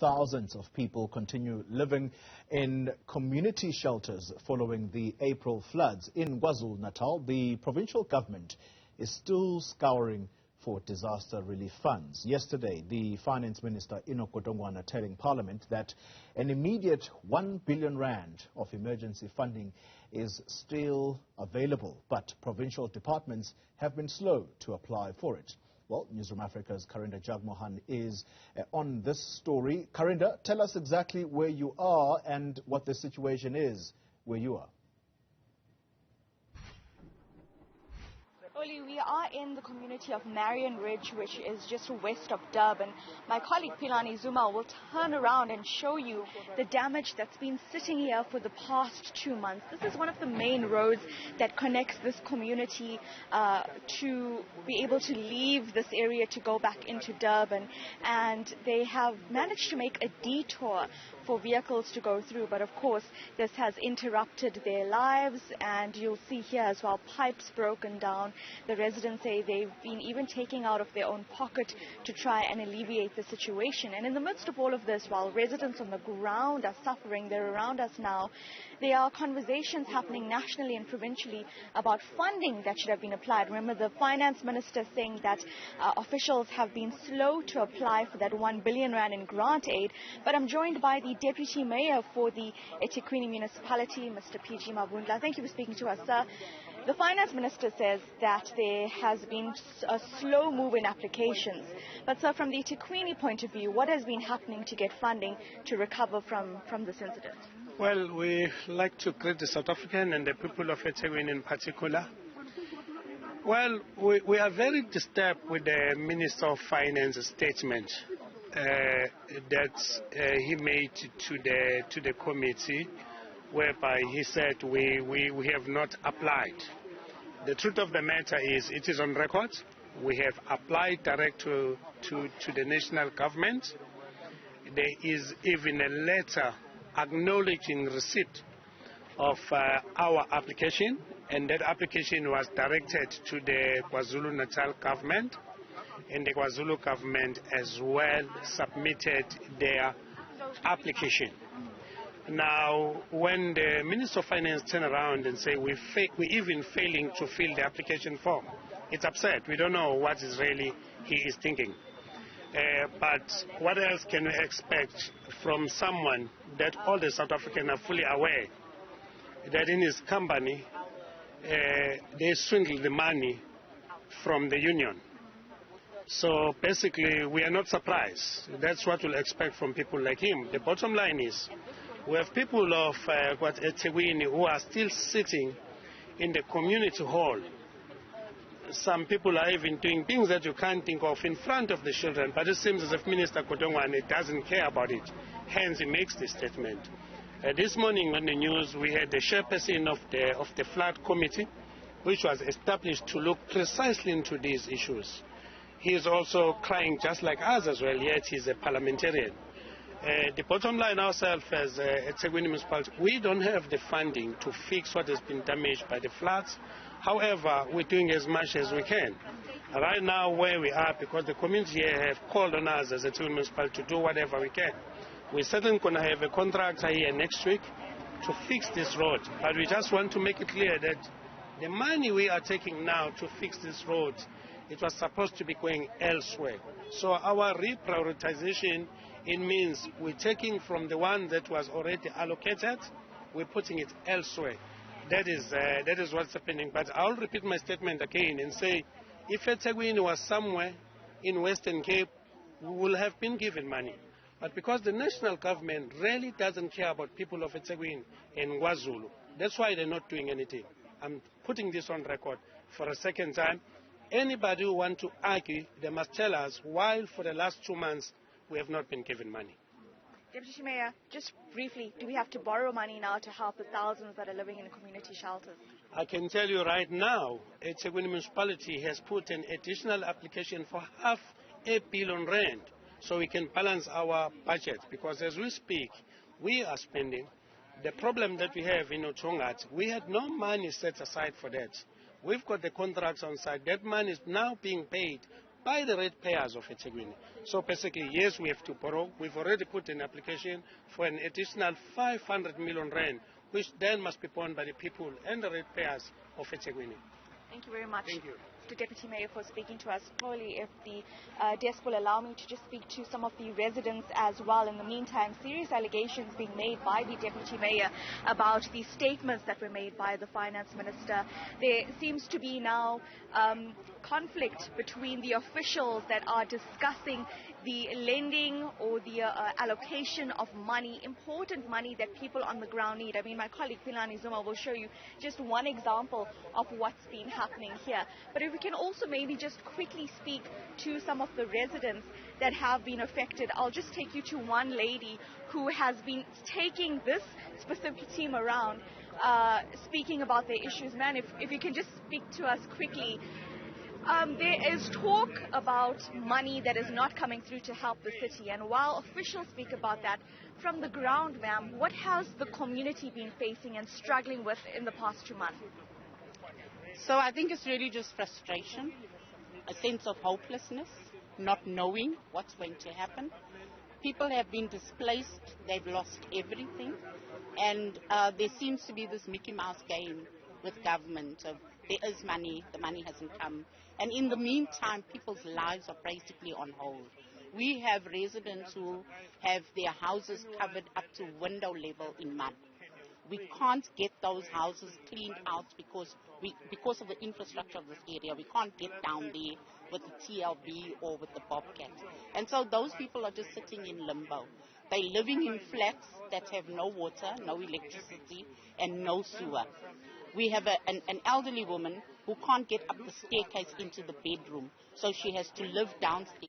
thousands of people continue living in community shelters following the April floods. In KwaZulu-Natal, the provincial government is still scouring for disaster relief funds. Yesterday, the Finance Minister Enoch Gondongwana telling Parliament that an immediate 1 billion rand of emergency funding is still available, but provincial departments have been slow to apply for it. Well, Newzroom Afrika's Karinda Jagmohan is on this story. Karinda, tell us exactly where you are and what the situation is where you are. Oli, we are in the community of Marion Ridge, which is just west of Durban. My colleague Philani will turn around and show you the damage that's been sitting here for the past 2 months. This is one of the main roads that connects this community to be able to leave this area to go back into Durban. And they have managed to make a detour for vehicles to go through. But of course, this has interrupted their lives. And you'll see here as well, pipes broken down. The residents say they've been even taking out of their own pocket to try and alleviate the situation. And in the midst of all of this, while residents on the ground are suffering, they're around us now, there are conversations happening nationally and provincially about funding that should have been applied. Remember, the Finance Minister saying that officials have been slow to apply for that 1 billion rand in grant aid. But I'm joined by the Deputy Mayor for the eThekwini municipality, Mr. Philani Mavundla. Thank you for speaking to us, sir. The Finance Minister says that there has been a slow move in applications. But, sir, from the eThekwini point of view, what has been happening to get funding to recover from this incident? Well, we like to greet the South African and the people of eThekwini in particular. Well, we are very disturbed with the Minister of Finance statement that he made to the committee, whereby he said we have not applied. The truth of the matter is, it is on record. We have applied direct to the national government. There is even a letter acknowledging receipt of our application, and that application was directed to the KwaZulu-Natal government, and the KwaZulu government as well submitted their application. Now, when the Minister of Finance turn around and say we're even failing to fill the application form, it's upset. We don't know what is really he is thinking. But what else can we expect from someone that all the South Africans are fully aware that in his company they swindle the money from the union? So basically, we are not surprised. That's what we'll expect from people like him. The bottom line is, we have people of eThekwini who are still sitting in the community hall. Some people are even doing things that you can't think of in front of the children, but it seems as if Minister Gondongwana doesn't care about it. Hence, he makes this statement. This morning on the news, we had the chairperson of the flood committee, which was established to look precisely into these issues. He is also crying just like us as well, yet he's a parliamentarian. The bottom line ourselves as eThekwini municipality, we don't have the funding to fix what has been damaged by the floods. However, we're doing as much as we can. Right now, where we are, because the community here have called on us as eThekwini municipality to do whatever we can. We're certainly going to have a contractor here next week to fix this road. But we just want to make it clear that the money we are taking now to fix this road, it was supposed to be going elsewhere. So our reprioritization, it means we're taking from the one that was already allocated, we're putting it elsewhere. That is what's happening. But I'll repeat my statement again and say, if eThekwini was somewhere in Western Cape, we will have been given money. But because the national government really doesn't care about people of eThekwini and KwaZulu, that's why they're not doing anything. I'm putting this on record for a second time. Anybody who wants to argue, they must tell us why for the last 2 months we have not been given money. Deputy Mayor, just briefly, do we have to borrow money now to help the thousands that are living in community shelters? I can tell you right now, eThekwini municipality has put an additional application for R500 million, so we can balance our budget. Because as we speak, we are spending. The problem that we have in Uthongathi, we had no money set aside for that. We've got the contracts on site. That money is now being paid by the ratepayers of eThekwini. So basically, yes, we have to borrow. We've already put an application for an additional 500 million rand, which then must be borne by the people and the ratepayers of eThekwini. Thank you very much. Thank you. To Deputy Mayor for speaking to us. Probably if the desk will allow me to just speak to some of the residents as well. In the meantime, serious allegations being made by the Deputy Mayor about the statements that were made by the Finance Minister. There seems to be now conflict between the officials that are discussing the lending or the allocation of money, important money that people on the ground need. I mean, my colleague Philani will show you just one example of what's been happening here. But if we can also maybe just quickly speak to some of the residents that have been affected. I'll just take you to one lady who has been taking this specific team around, speaking about their issues. Man, if you can just speak to us quickly. There is talk about money that is not coming through to help the city, and while officials speak about that, from the ground, ma'am, what has the community been facing and struggling with in the past 2 months? So I think it's really just frustration, a sense of hopelessness, not knowing what's going to happen. People have been displaced, they've lost everything, and there seems to be this Mickey Mouse game with government of there is money, the money hasn't come. And in the meantime, people's lives are basically on hold. We have residents who have their houses covered up to window level in mud. We can't get those houses cleaned out because of the infrastructure of this area. We can't get down there with the TLB or with the Bobcat. And so those people are just sitting in limbo. They're living in flats that have no water, no electricity, and no sewer. We have an elderly woman who can't get up the staircase into the bedroom, so she has to live downstairs.